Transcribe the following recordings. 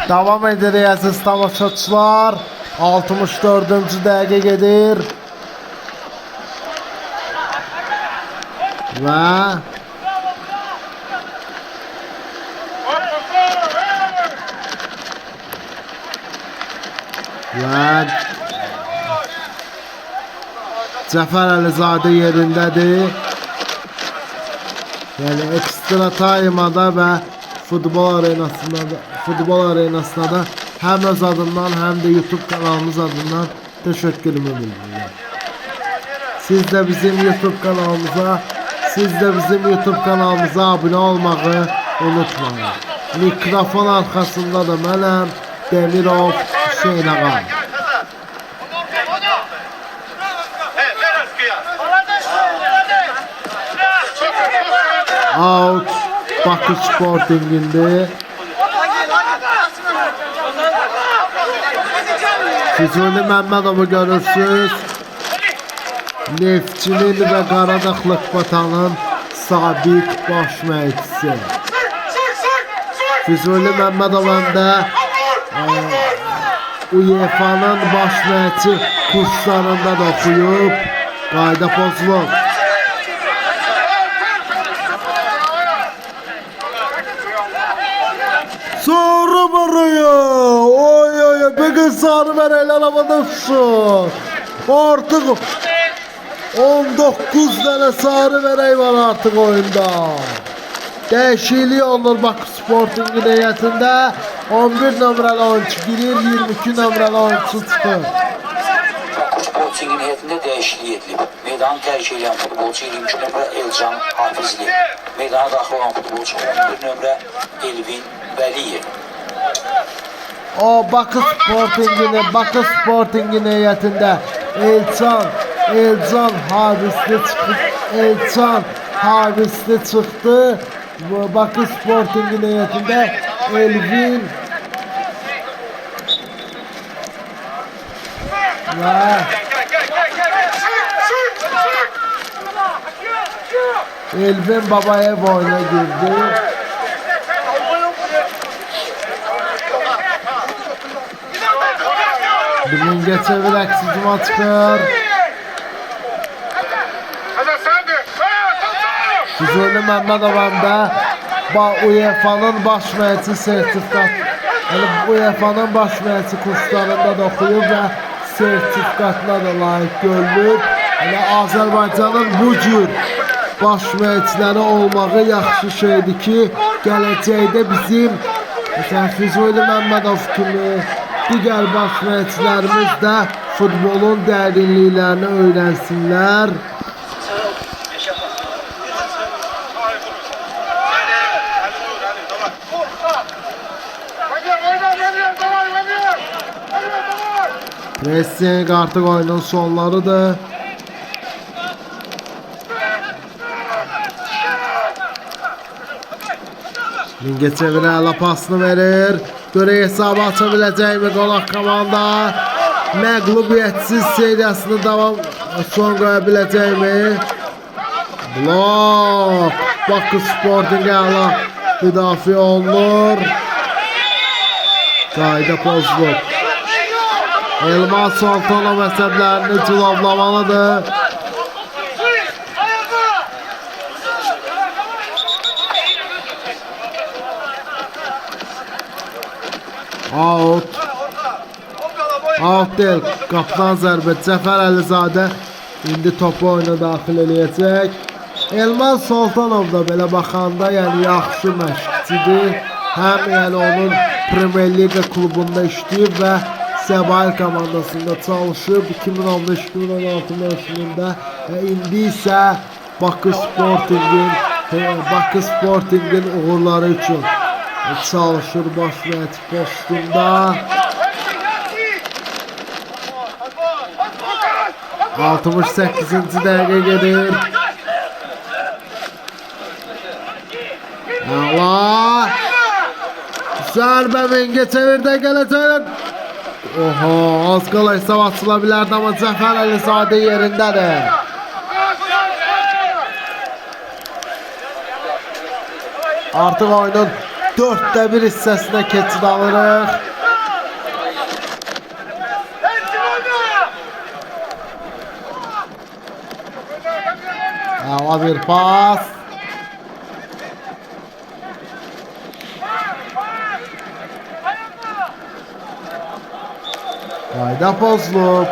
Davam edir əziz tamaşaçılar. 64-cü dəqiqə gedir. Və Cəfər Əlizadə yerindədir. Yəni ekstra taymada və futbol arenasında da həm öz adından, həm də YouTube kanalımız adından təşəkkürümü bildirirəm. Siz də bizim YouTube kanalımıza abunə olmağı unutmayın. Mikrofon arxasında da mənəm, Demirov Hüseyin Ağam. Out Bakı Sporting'inde Füzuli Məmmədov'u görürsünüz. Neftçinin ve Qaradağlıq Batanın sabit baş məşqçisi. Füzuli Məmmədov həm də UEFA'nın baş məşqçi kurslarında da oxuyub. Qayda pozulub. Sarı buraya. Oy oy oy. Bugün sarı vereyler havada uçsun. Artık 19 tane sarı verey var artık oyunda. Değişikliği olur Bakı Sporting'in heyətində. 11 numaralı oyuncu girir, 22 numaralı oyuncu çıxır. Bakı Sporting'in heyətində değişikliği edilib. Meydanı tərk edən futbolcu 22 nömrə Elcan Hafizli. Meydana daxil olan futbolcu 11 nömrə Elvin Vəliyev. O Bakı Sporting'in heyətində Elcan Havisli çıxdı. Bakı Sporting'in heyətində Elvin Babayev oyuna girdi. Mingəçevir əksizma çıxır. Füzuli Məmmədov həm də UEFA'nın baş məşqçi sertifikat, UEFA'nın baş məşqçi kurslarında da oxuyub və sertifikatına da layiq görülüb. Azərbaycanın bu cür baş məşqçiləri olmağı yaxşı şeydir ki, gələcəkdə bizim Füzuli Məmmədov kimi digər baş məşqçilərimiz də futbolun dərinliklərini öyrənsinlər. Pressing artıq oyunun sonlarıdır. Mingəçevirə əla pasını verir. Görək hesabı aça biləcəkmi qonaq komanda? Məğlubiyyətsiz seriyasını son qoya biləcəkmi? Blok. Bakı Sporting'ə əla müdafiə olunur. Qayda pozulub. Elmas Sultanov əsəblərini cilavlamalıdır. Out deyil. Qapıdan zərbə. Cəfər Əlizadə indi topu oyuna daxil eləyəcək. Elmas Sultanov da belə baxanda yəni yaxşı məşqçidir. Həm yəni onun Premier Liga klubunda işləyib və Səbail komandasında çalışıb 2015-2016 mövsümündə indi isə Bakı Sporting'in uğurları üçün çalışır baş məşqçi postunda. 68-ci dəqiqə gedir. Allah! Zərbə Mingəçevirdə gələcək. Oho, az qala hesab açıla bilərdi, amma Cəfər Əlizadə yerindədir. Artıq oyunun 4də 1 hissəsinə keçid alırıq. Əla bir pas. Qayda pozulub.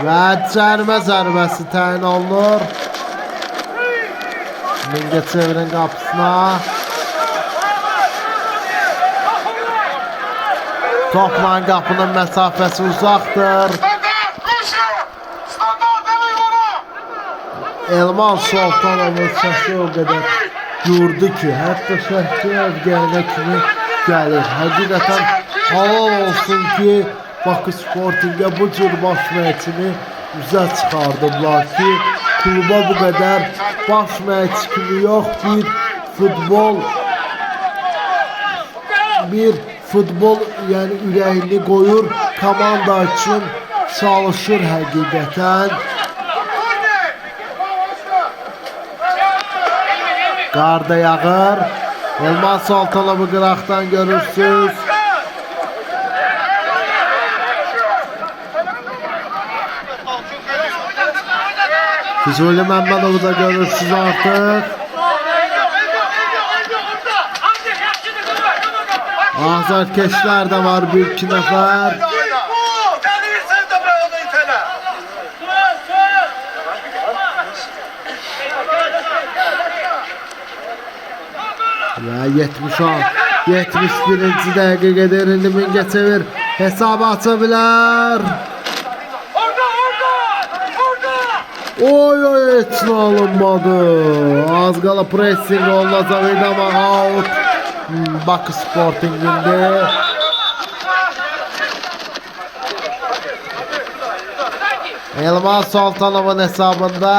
Və cərimə zərbəsi təyin olunur. Mingəçevirin qapısına. Topla qapının məsafəsi uzaqdır. Elman Sultanovun səsi o qədər gördü ki, hətta şəhki əvgəyinə kimi gəlir. Həqiqətən halal olsun ki, Bakı Sportingə bu cür baş məçini üzə çıxardıblar ki, kluba bu qədər baş məç kimi yox, bir futbol yəni ürəyini qoyur, komanda üçün çalışır həqiqətən. Qarda yağır. Elman Sultanovu qıraqdan görürsünüz. Füzuli Məmmədovu da görürsünüz artıq. Azarkeşlər də var, bir iki nəfər. Və 71-ci dəqiqə gedir. İndi Mingəçevir hesabı aça bilər. Oy heç nə alınmadı. Az qala pressing olunacaq idi amma out. Bakı Sporting'inde. Elman Sultanovun hesabında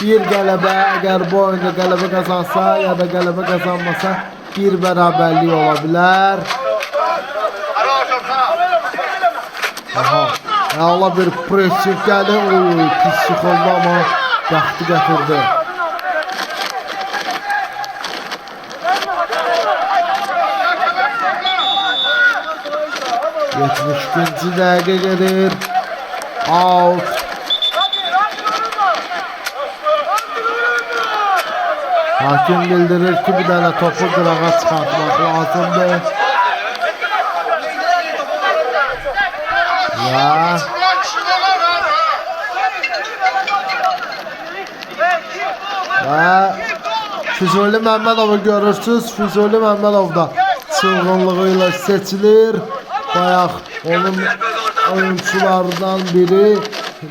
bir qələbə, əgər bu oyunda qələbə qazansa ya da qələbə qazanmasa bir bərabərlik ola bilər. Əla bir pressing gəldi. Pis çıxıldı amma vaxtı gətirdi. Yetmişinci dəqiqə gedir. Out. Hakim bildirir ki, bir dənə topu qırağa çıxartmaq lazımdır. Və Füzuli Məmmədovu görürsünüz. Füzuli Məmmədov da çılğınlığıyla seçilir. Bayaq onun oyuncularından biri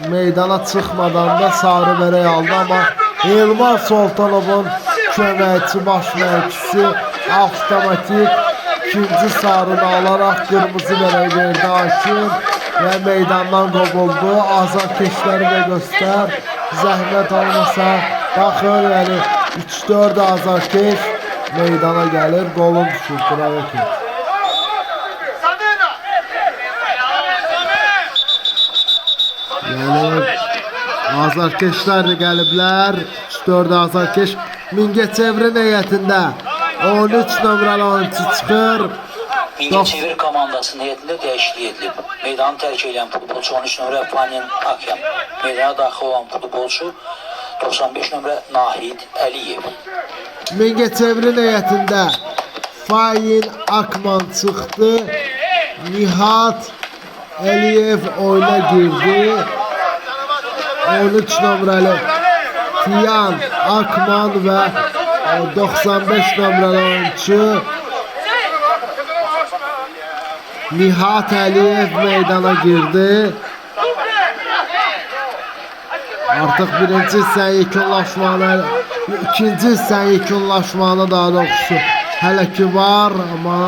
meydana çıxmadan da sarı bərək aldı, amma Elman Sultanovun köməkçi baş məşqçisi avtomatik ikinci sarını alaraq qırmızı bərək verdi hakim və meydandan qovuldu. Azarkeşləri də göstər, zəhmət olmasa baxın, yəni 3-4 azarkeş meydana gəlir, qolun düşür. Bravo ki. Yəni azarkeşlər də gəliblər. 3-4 azarkeş Mingəçevirin heyətində 13 nömrəli oyuncu çıxır. Mingəçevir komandasının heyətində dəyişiklik edilib. Meydanı tərk edən futbolçu 13 nömrə Fanin Akyan. Meydana daxil olan futbolçu 95 nömrə Nahid Əliyev. Mingəçevirin heyətində Fayin Akman çıxdı. Nihat Əliyev oyuna girdi. 13 nömrəli Fiyan Akman və 95 nömrəli oyuncu Nihat Əliyev meydana girdi. Artıq birinci hissə yekunlaşmanı, ikinci hissə yekunlaşmanı daha doğrusu hələ ki var, amma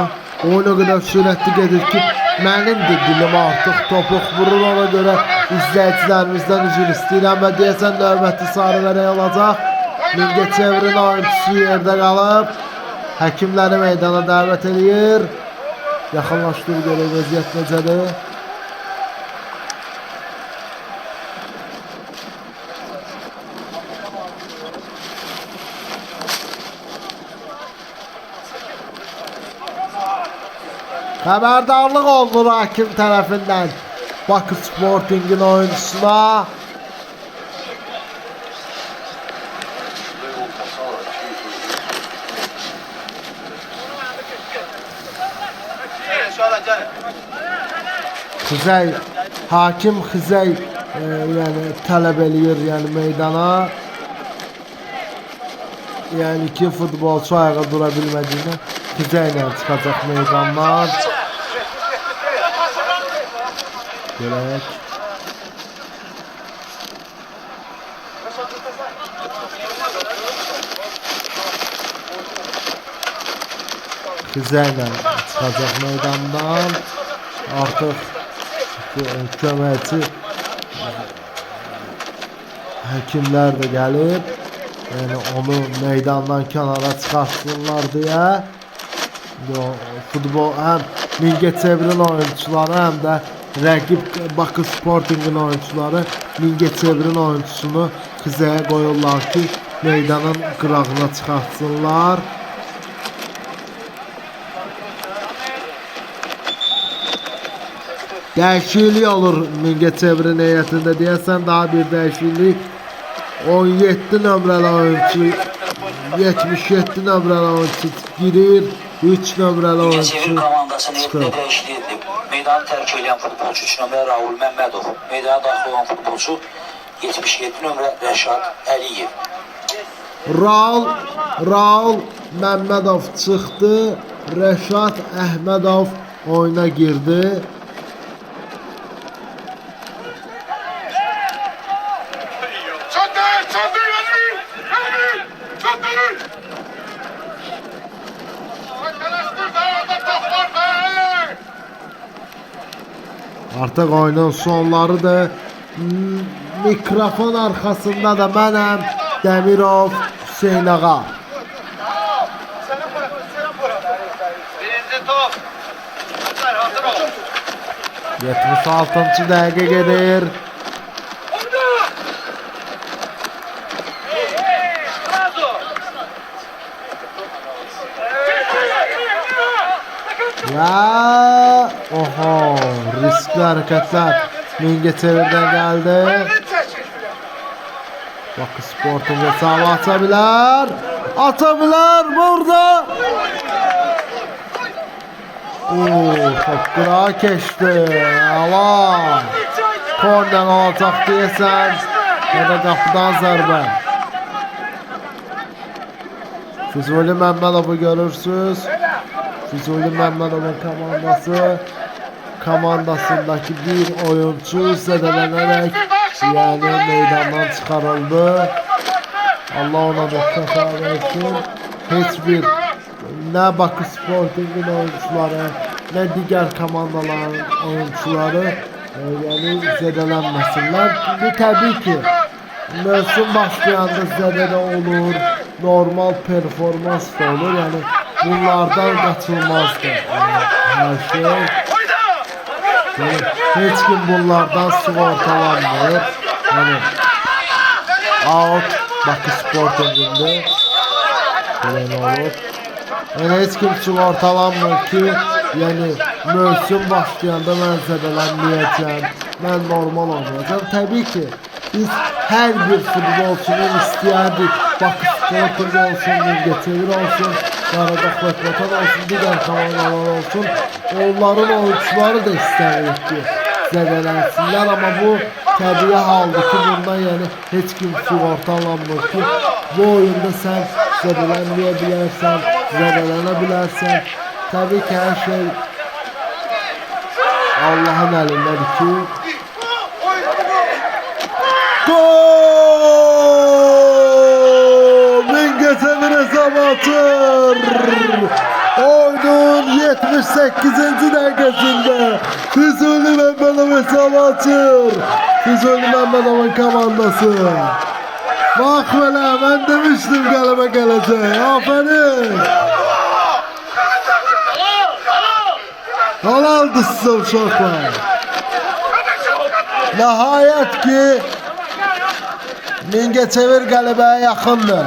oyun o qədər sürətli gedir ki, mənim də dilim artıq topuq vurur, ona görə izləyicilərimizdən üzr istəyirəm və deyəsən növbəti sarı vərək olacaq. Mingəçevirin oyuncusu yerdə qalıb. həkimləri meydana dəvət edir. Yaxınlaşdırıb görək vəziyyət necədir. Xəbərdarlıq olunur hakim tərəfindən Bakı Sporting'in oyuncusuna. Xizəy, hakim Xizəy yəni tələb eləyir yəni meydana. Yəni ki futbolçu ayağa dura bilmədiyinə Xizəy ilə çıxacaq meydandan. Görək. Xizəy ilə çıxacaq meydandan. Artıq köməkçi həkimlər də gəlib. Yəni onu meydandan kənara çıxartsınlar deyə. Futbol həm Mingəçevirin oyuncuları, həm də rəqib Bakı Sporting'in oyuncuları Mingəçevirin oyuncusunu Xizəyə qoyurlar ki, meydanın qırağına çıxartsınlar. Dəyişiklik olur Mingəçevirin heyətində, deyəsən daha bir dəyişiklik. 17 nömrəli oyuncu, 77 nömrəli oyuncu girir, 3 nömrəli oyuncu Mingəçevir komandasının heyətində dəyişiklik edilib. Meydanı tərk edən futbolçu 3 nömrə Raul Məmmədov, meydana daxil olan futbolçu 77 nömrə Rəşad Əliyev. Raul Məmmədov çıxdı, Rəşad Əhmədov oyuna girdi. Artıq oyunun sonlarıdır. Mikrofon arxasında da mənəm, Dəmirov Hüseyn ağa. Birinci top. 76-cı dəqiqə gedir. Və oho, riskli hərəkətlər Mingəçevirdən gəldi. Bakı Sporting hesabı atabilir burada. Top qırağa keçdi. Allah. Korner alacaq deyəsən. Ya da qapıdan zərbə. Füzuli Məmmədovu görürsünüz. Füzuli Məmmədovun komandasındakı bir oyuncu zədələnərək yəni meydandan çıxarıldı. Allah ona da şəfa versin. Heç bir nə Bakı Sporting'in oyuncuları, nə digər komandaların oyuncuları yəni zədələnməsinlər. Bu təbii ki, mövsüm başlayanda zədədə olur, normal performans da olur. Yəni bunlardan qaçılmazdır hər şey. Yəni, heç kim bunlardan sığortalanmır. Yəni, out Bakı Sporting'indir. Belə olur. Yəni, heç kim sığortalanmır ki, yəni, mövsüm başlayanda mən zədələnməyəcəm, mən normal olmayacam. Təbii ki, biz hər bir futbolçunun istəyərdik. Bakı Sporting olsun, Mingəçevir olsun, Qaradağ Vətən olsun, digər komandalar olsun. Onların oyuncuları da istəyirik ki, zədələnsinlər. Amma bu təbii haldır ki, bundan yəni heç kim sığortalanmır ki, bu oyunda sən zədələnməyə bilərsən, zədələnə bilərsən. Təbii ki, hər şey Allah'ın əlindədir ki. Gol! Mingəçevir hesabı atır. Oyunun 78-ci dəqiqəsində Füzuli Məmmədov hesabı atır. Füzuli Məmmədovun komandası. Bax belə, mən demişdim qələbə gələcək. Aferin. Gol aldı sizə uşaqlar. Nəhayət ki Mingəçevir qələbəyə yaxındır.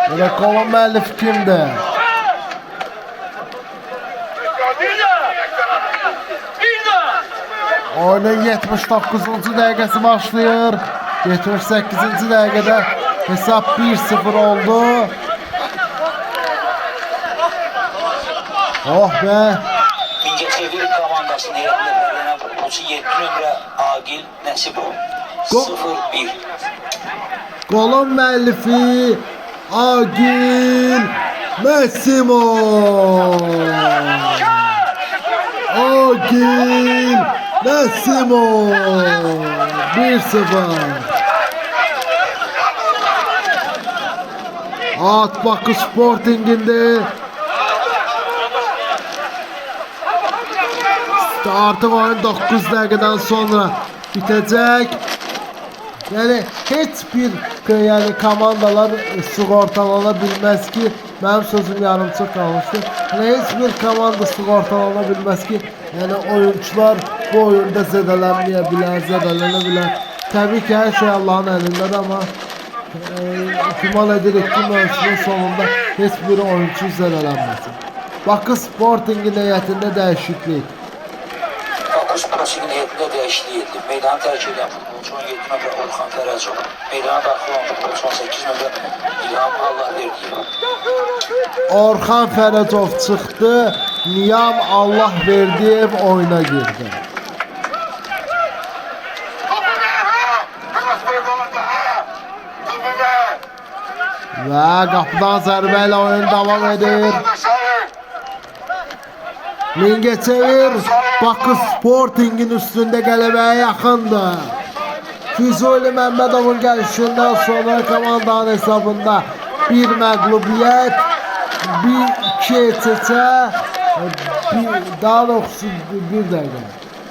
Belə qolun müəllif kimdir? Oyunun 79-cu dəqiqəsi başlayır. 78-ci dəqiqədə hesab 1-0 oldu. Oh be! Mingəçevir komandasının heyətində belirlenen futbolçu 7 nömrə Agil Nəsibov. 0-1. Qolun müəllifi Agil Nəsibov. Agil Nəsibov 1-0. Atbakı Sporting'inde artıq oyun 9 dəqiqədən sonra bitəcək. Yəni heç bir komandalar sığortalana bilməz ki, mənim sözüm yarımçıq qalmışdı. Yəni heç bir komanda sığortalana bilməz ki, yəni oyuncular bu oyunda zədələnməyə bilər, zədələnə bilər. Təbii ki, hər şey Allahın əlindədir, amma ihtimal edirik ki, mövsümün sonunda heç bir oyuncu zədələnməsin. Bakı Sporting'in heyətində dəyişiklik. Bakı Sporting'in heyətində dəyişiklik edilib. Meydanı tərk edən futbolçu 17 nömrə Orxan Fərəcov. Meydana daxil olan futbolçu 18 nömrə İlham Allahverdiyev. Orxan Fərəcov çıxdı, Niyam Allahverdiyev oyuna girdi. Və qapıdan zərbə ilə oyun davam edir. Mingəçevir Bakı Sporting'in üstündə qələbəyə yaxındır. Füzuli Məmmədovun gəlişindən sonra komandanın hesabında bir məğlubiyyət, bir iki çeçə, daha doğrusu bir dəqiqə.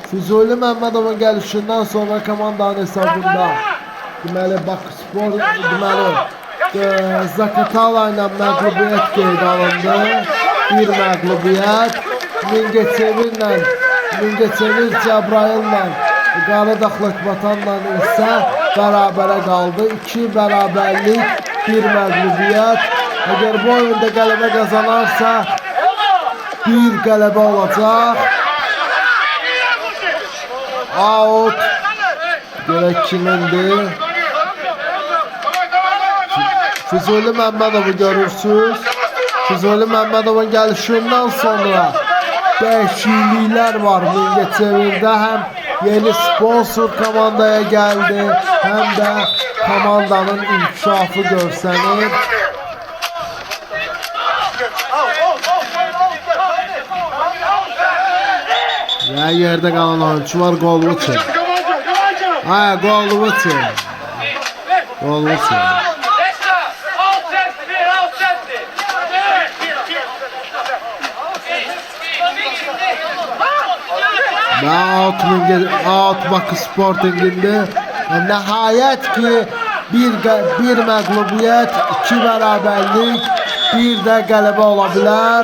Füzuli Məmmədovun gəlişindən sonra komandanın hesabında deməli Bakı Spor, deməli Zakatala ilə məğlubiyyət qeyd alındı. Bir məğlubiyyət. Mingəçevir Cəbrayıl'la Qaradağlıqbatanla isə bərabərə qaldı. 2 bərabərlik, bir məğlubiyyət. Əgər bu oyunda qələbə qazanarsa bir qələbə olacaq. Out. Görək kimindir. Füzuli Məmmədovu görürsünüz. Füzuli Məmmədovun gəlişindən sonra dəyişikliklər var Mingəçevirdə. Həm yeni sponsor komandaya gəldi, həm də komandanın inkişafı görsənir. Və yerdə qalan oyuncu var, Qolvuçin. Qolvuçin. Qolvuçin. Out Bakı Sporting'inde nəhayət ki bir məğlubiyyət, 2 bərabərlik, bir də qələbə ola bilər.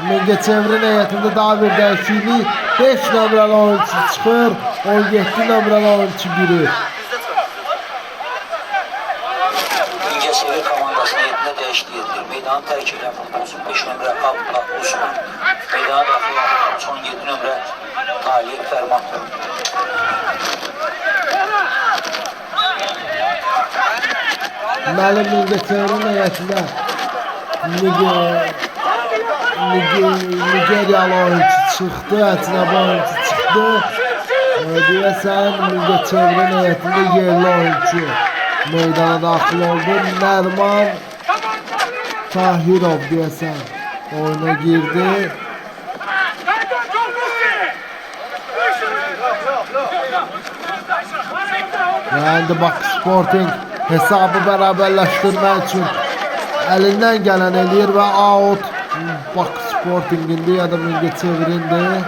Mingəçevirin heyətində daha bir dəyişiklik, 5 nömrəli oyuncu çıxır, 17 nömrəli oyuncu girir. Mingəçevir komandasının heyətində dəyişiklik edilir. Meydanı tərk edən futbolçu 5 nömrə Abdullah Osman. Meydana daxil olan futbolçu 17 nömrə Ali Fərmatov. Məlim Mingəçevirin heyətində Nigeriyalı oyuncu çıxdı, əcnəbi oyuncu çıxdı. Deyəsən Mingəçevirin heyətində yerli oyuncu meydana daxil oldu. Nərman Tahirov deyəsən oyuna girdi. Yəni Bakı Sporting hesabı bərabərləşdirmək üçün əlindən gələn eləyir və out Bakı Sporting'indir ya da Mingəçevirindir.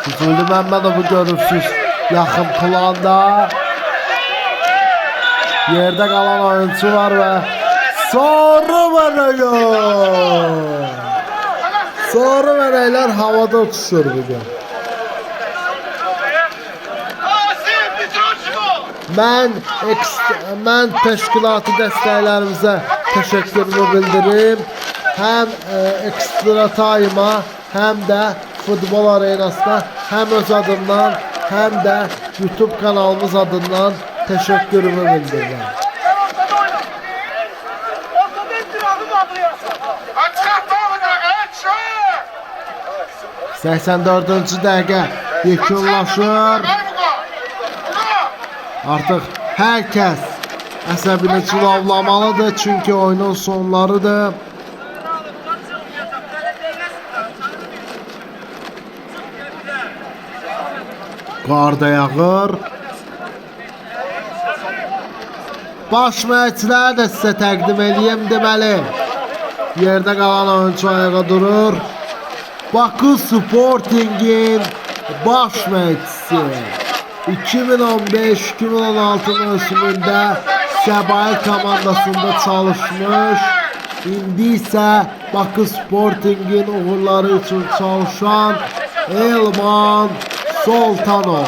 Füzuli Məmmədovu görürsünüz yaxın planda. Yerdə qalan oyuncu var və sarı vərəyə. Sarı vərəklər havada uçuşur bugün. Asim Mitroşko. Mən təşkilatı dəstəklərimizə təşəkkürümü bildirim. Həm ekstra tayma, həm də futbol arenasına, həm öz adımdan, həm də YouTube kanalımız adından təşəkkürümü bildirirəm. Açıq bağlıdır, açıq. 84-cü dəqiqə yekunlaşır. Artıq hər kəs əsəbini cilavlamalıdır, çünki oyunun sonlarıdır. Qar da yağır. Baş məşqçiləri də sizə təqdim edeyim deməli. Yerdə qalan oyuncu ayağa durur. Bakı Sporting'in baş məşqçisi 2015-2016 mövsümündə Səbail komandasında çalışmış. İndi isə Bakı Sporting'in uğurları üçün çalışan Elman Soltanov.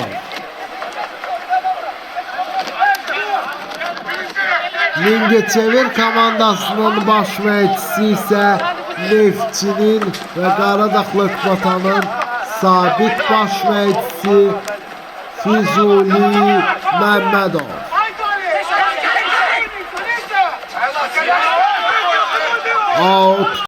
Mingəçevir komandasının baş məşqçisi isə Neftçinin və Qaradağ Lokbatanın sabit baş məşqçisi Füzuli Məmmədov. Out.